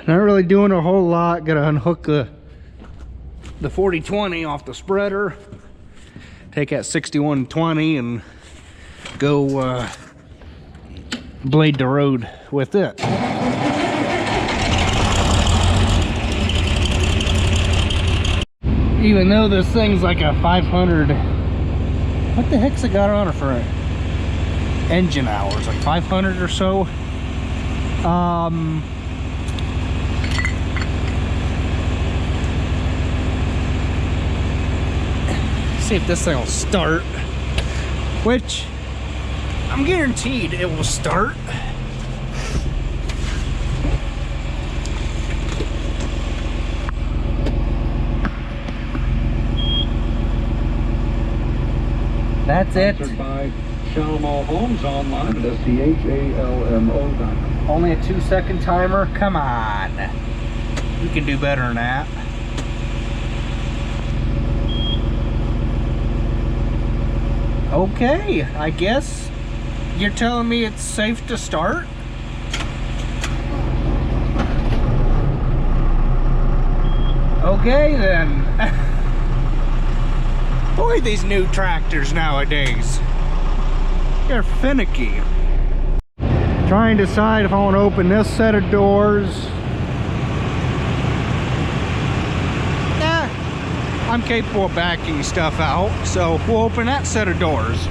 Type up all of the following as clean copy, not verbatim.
Not really doing a whole lot. Gotta unhook the 4020 off the spreader. Take that 6120 and go blade the road with it. Even though this thing's like a 500, what the heck's it got on it for engine hours? Like 500 or so. See if this thing will start, which I'm guaranteed it will start. That's it. Sponsored by Shalmo Homes online at SCHALMO.com. Only a 2-second timer? Come on. We can do better than that. Okay, I guess you're telling me it's safe to start? Okay then. Boy, these new tractors nowadays, they're finicky. Trying to decide if I want to open this set of doors. I'm capable of backing stuff out, so we'll open that set of doors.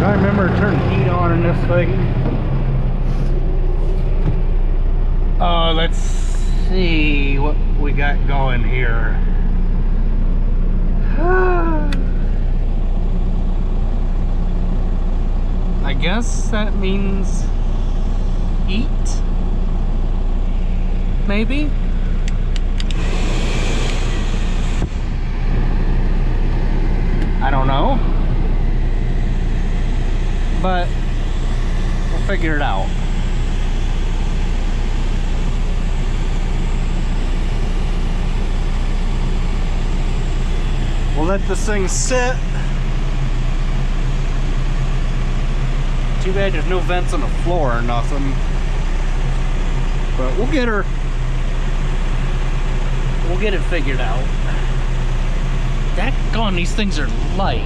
I remember turning heat on in this thing. Let's see what we got going here. I guess that means heat, maybe? I don't know. But we'll figure it out. We'll let this thing sit. Too bad there's no vents on the floor or nothing. But we'll get her. We'll get it figured out. Daggone, these things are light.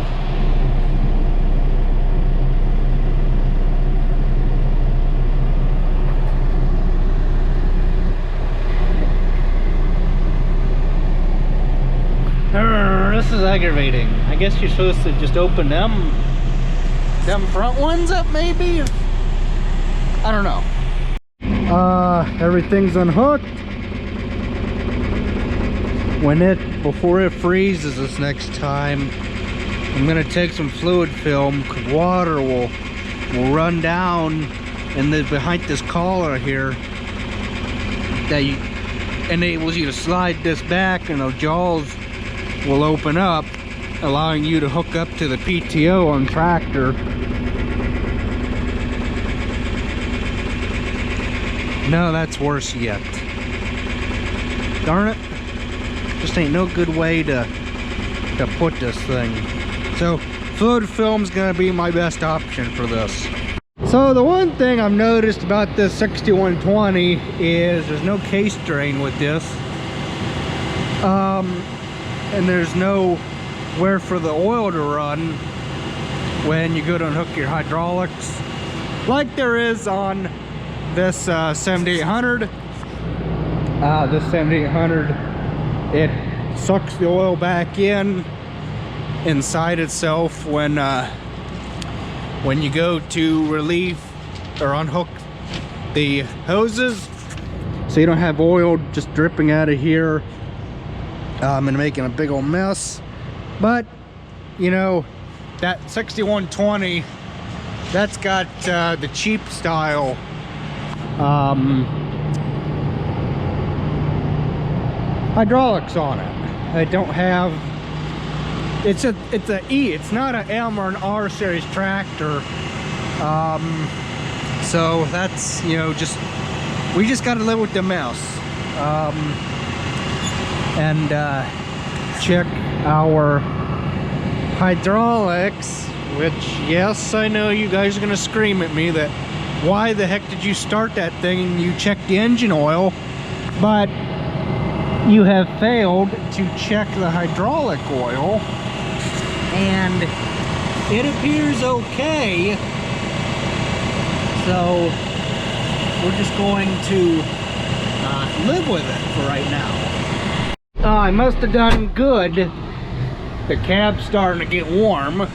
This is aggravating. I guess you're supposed to just open them front ones up, maybe? I don't know. Everything's unhooked. Before it freezes this next time, I'm gonna take some fluid film, cause water will run down and then behind this collar here that you enables you to slide this back, and the jaws will open up, allowing you to hook up to the PTO on tractor. No, that's worse yet. Darn it. Just ain't no good way to put this thing. So fluid film's gonna be my best option for this. So the one thing I've noticed about this 6120 is there's no case drain with this. And there's nowhere for the oil to run when you go to unhook your hydraulics, like there is on this 7800. This 7800, it sucks the oil back inside itself when you go to relieve or unhook the hoses, so you don't have oil just dripping out of here and making a big old mess. But you know, that 6120, that's got the cheap style hydraulics on it. I don't have, it's a E, it's not an M or an R series tractor. So that's, you know, we just got to live with the mess. And check our hydraulics, which, yes, I know you guys are gonna scream at me that why the heck did you start that thing and you checked the engine oil, but you have failed to check the hydraulic oil, and it appears okay. So we're just going to live with it for right now. I must have done good. The cab's starting to get warm. Let's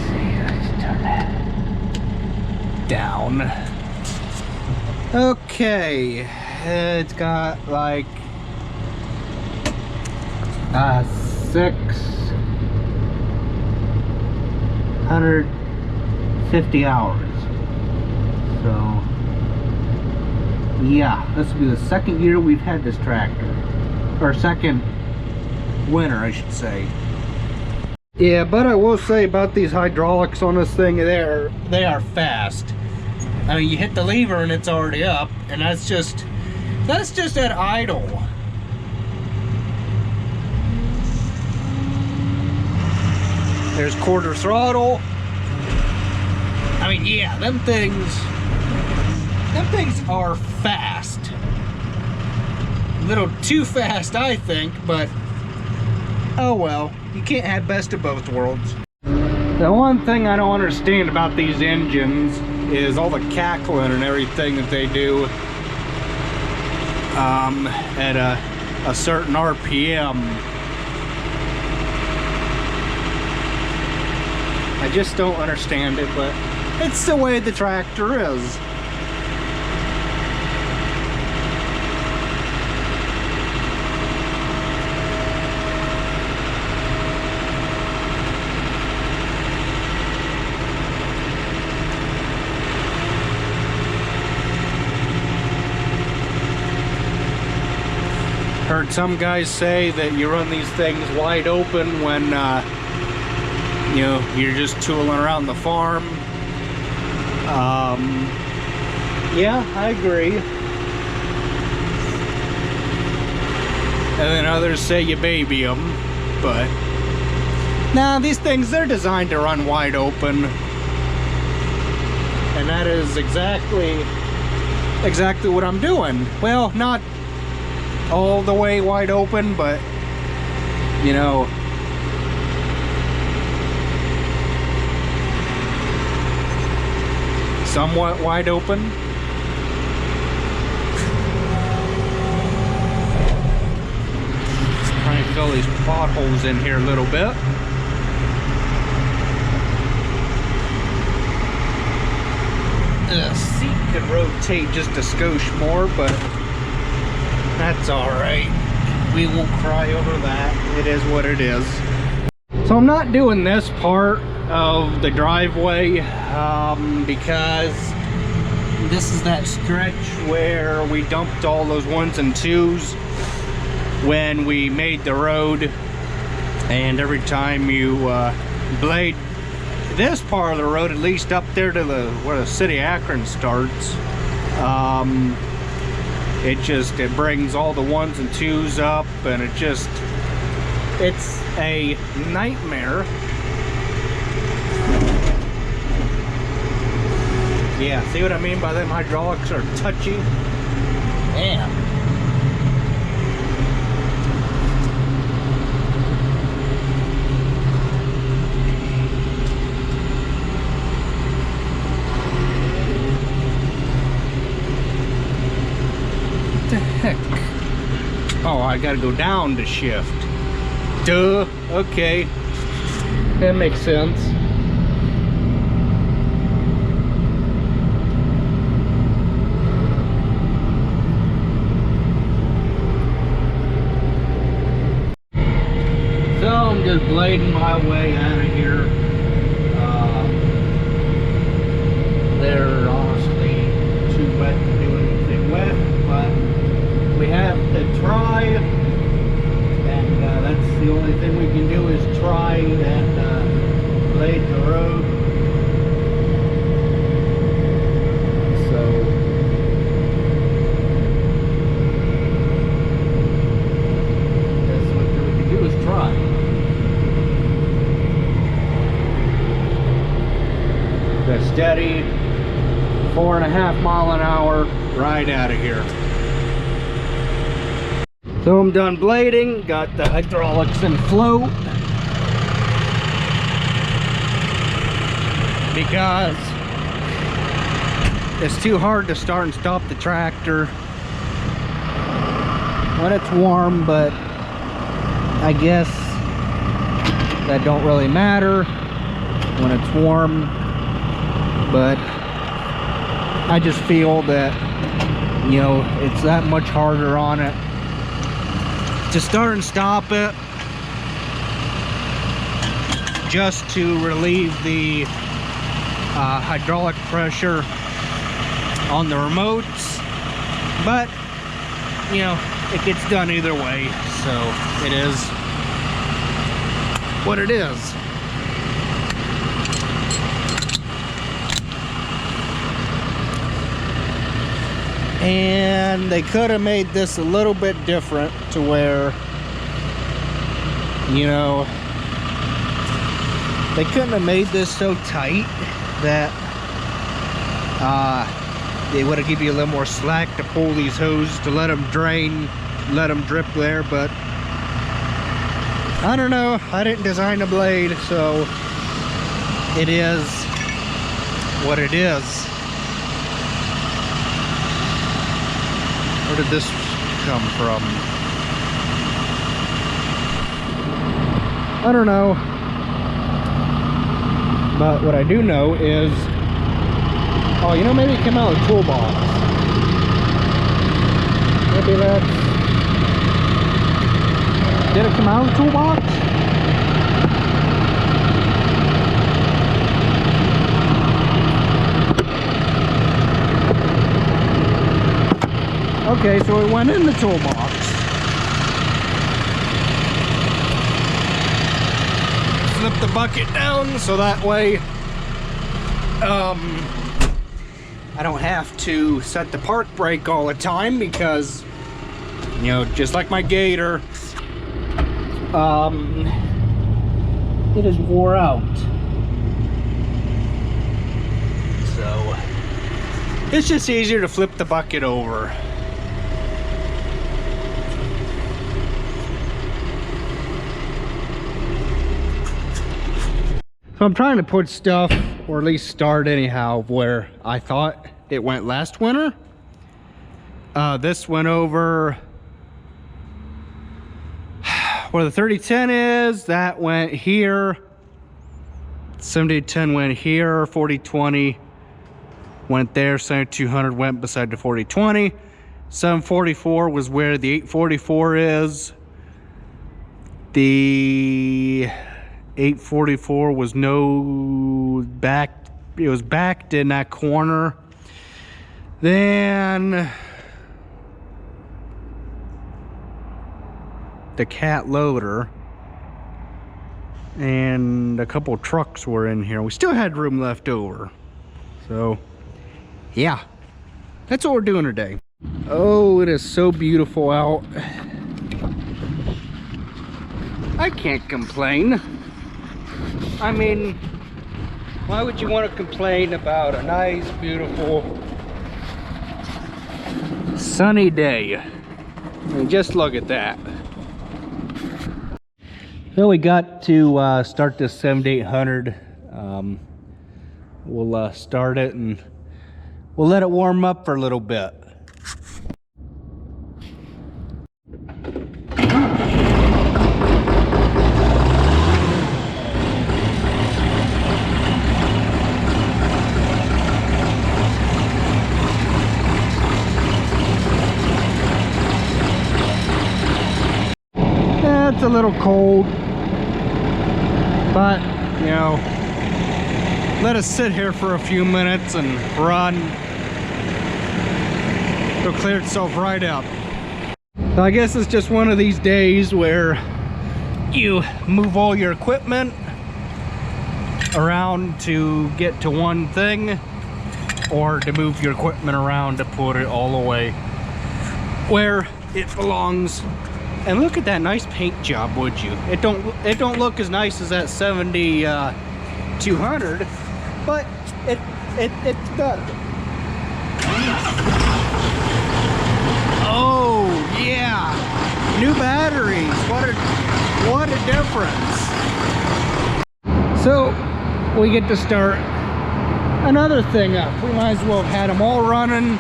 see, let's turn that down. Okay, it's got like 650 hours. So yeah, this will be the second year we've had this tractor, or second winter, I should say. Yeah, but I will say about these hydraulics on this thing, they are fast. I mean, you hit the lever and it's already up, and that's just at idle. There's quarter throttle. I mean, yeah, them things are fast. A little too fast, I think, but oh well, you can't have best of both worlds. The one thing I don't understand about these engines is all the cackling and everything that they do at a certain RPM. I just don't understand it, but it's the way the tractor is. Heard some guys say that you run these things wide open when you know, you're just tooling around the farm. Yeah, I agree. And then others say you baby them, but nah, these things, they're designed to run wide open, and that is exactly what I'm doing. Well, not all the way wide open, but you know, somewhat wide open. Trying to fill these potholes in here a little bit. The seat could rotate just a skosh more, but that's all right. We won't cry over that. It is what it is. So I'm not doing this part of the driveway because this is that stretch where we dumped all those 1s and 2s when we made the road, and every time you blade this part of the road, at least up there to where the city of Akron starts, it brings all the 1s and 2s up, and it's a nightmare. Yeah, see what I mean by them hydraulics are touchy? Damn. What the heck? Oh, I gotta go down to shift. Duh, okay. That makes sense. just blading my way out of here. They're honestly too wet to do anything with, but we have to try, and that's the only thing we can do is try and blade the road. So that's what we can do is try. The steady 4.5 mile an hour ride out of here. So I'm done blading, got the hydraulics in float, because it's too hard to start and stop the tractor when it's warm, but I guess that don't really matter when it's warm. But I just feel that, you know, it's that much harder on it to start and stop it, just to relieve the hydraulic pressure on the remotes. But you know, it gets done either way, so it is what it is. And they could have made this a little bit different to where, you know, they couldn't have made this so tight that they would have given you a little more slack to pull these hoses to let them drain, let them drip there. But I don't know, I didn't design the blade, so it is what it is. Where did this come from? I don't know. But what I do know is, oh, you know, maybe it came out of the toolbox. Maybe that's... Did it come out of the toolbox? Okay, so it went in the toolbox. Flip the bucket down so that way I don't have to set the park brake all the time, because, you know, just like my Gator, it is wore out. So it's just easier to flip the bucket over. So I'm trying to put stuff, or at least start anyhow, where I thought it went last winter. This went over where the 3010 is, that went here. 7010 went here, 4020 went there, 7200 went beside the 4020. 744 was where the 844 is. The 844 was no back, it was backed in that corner. Then the cat loader and a couple trucks were in here. We still had room left over. So yeah, that's what we're doing today. Oh, it is so beautiful out. I can't complain. I mean, why would you want to complain about a nice, beautiful, sunny day? I mean, just look at that. So we got to start this 7800. We'll start it and we'll let it warm up for a little bit. It's a little cold. But, you know, let us sit here for a few minutes and run. It'll clear itself right up. So I guess it's just one of these days where you move all your equipment around to get to one thing, or to move your equipment around to put it all the way where it belongs. And look at that nice paint job, would you? It don't look as nice as that 7200, but it's good. Oh yeah, new batteries. What a difference. So we get to start another thing up. We might as well have had them all running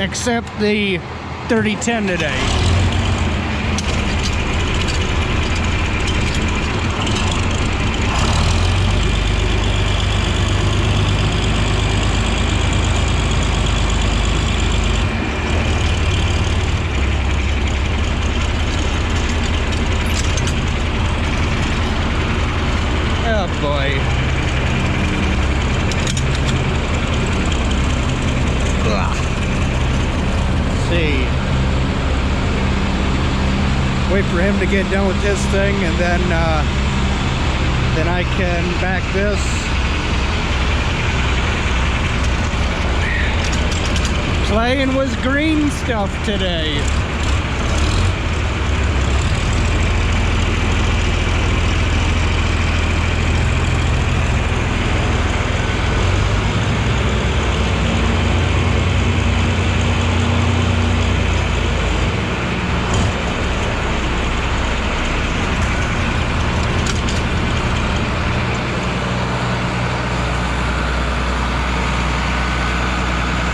except the 3010 today. Oh boy. Ugh. Let's see. Wait for him to get done with this thing, and then I can back this. Playing with green stuff today.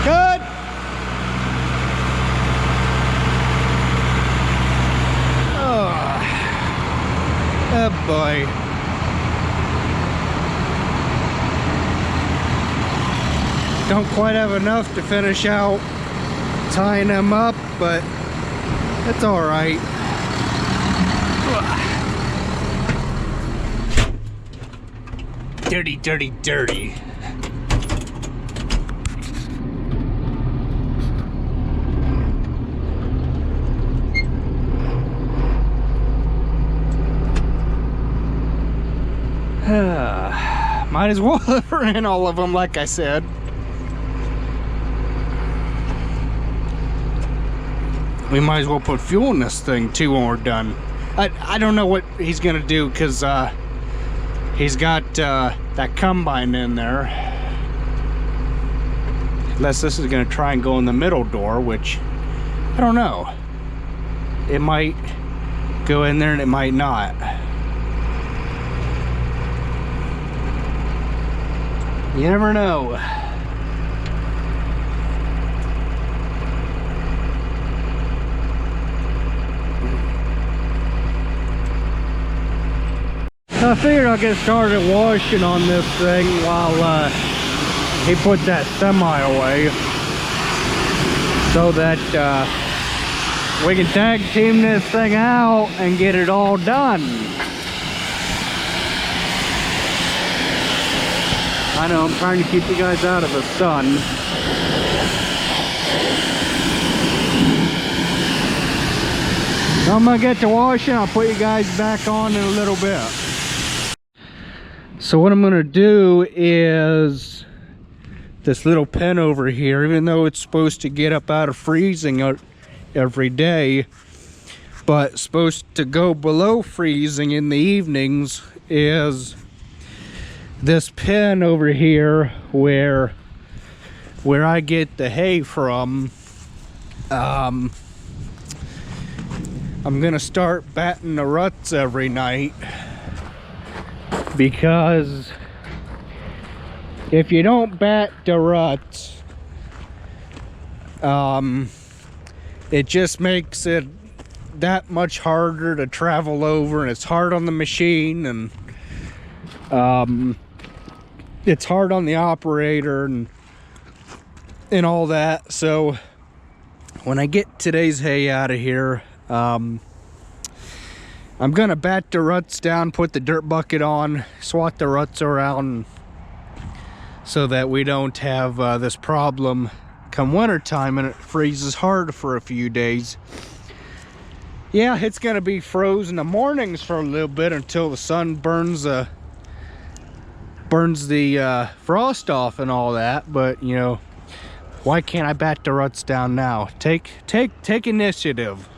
Good. Oh boy. Don't quite have enough to finish out tying them up, but it's all right. Dirty, dirty, dirty. Might as well in all of them, like I said. We might as well put fuel in this thing too when we're done. I don't know what he's gonna do, because he's got that combine in there. Unless this is gonna try and go in the middle door, which I don't know. It might go in there and it might not. You never know. I figured I'll get started washing on this thing while he puts that semi away, so that we can tag team this thing out and get it all done. I know, I'm trying to keep you guys out of the sun. So I'm gonna get to washing. I'll put you guys back on in a little bit. So what I'm gonna do is this little pen over here, even though it's supposed to get up out of freezing every day, but supposed to go below freezing in the evenings, is this pen over here where I get the hay from. I'm gonna start batting the ruts every night, because if you don't bat the ruts, it just makes it that much harder to travel over, and it's hard on the machine, and it's hard on the operator and all that. So when I get today's hay out of here, I'm gonna bat the ruts down, put the dirt bucket on, swat the ruts around so that we don't have this problem come winter time and it freezes hard for a few days. Yeah, it's gonna be frozen the mornings for a little bit until the sun burns the frost off and all that, but you know, why can't I bat the ruts down now? Take initiative.